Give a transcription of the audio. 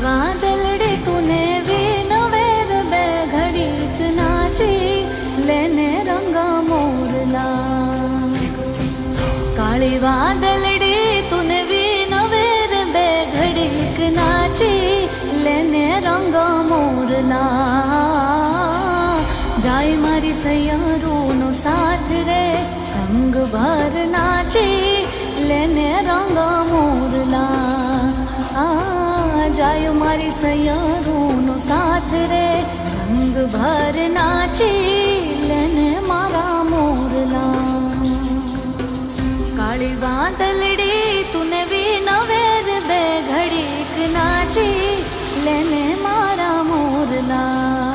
વાદળડી તુને વિનવેર બે ઘડીક નાચી લેને રંગ મોરલા કાળી વાદળડી તુને વિનવેર બે ઘડીક નાચી લેને રંગ મોરલા જાય મારી સૈયરોનો સાથ રે રંગ ભર નાચી લેને રંગ મોરલા જાય મારી સૈયરોનો સાથ રે રંગ ભર નાચી લેને મારા મોરલા કાળી વાદળડી તુને વિનવેર બે ઘડીક નાચી લેને મારા મોરલા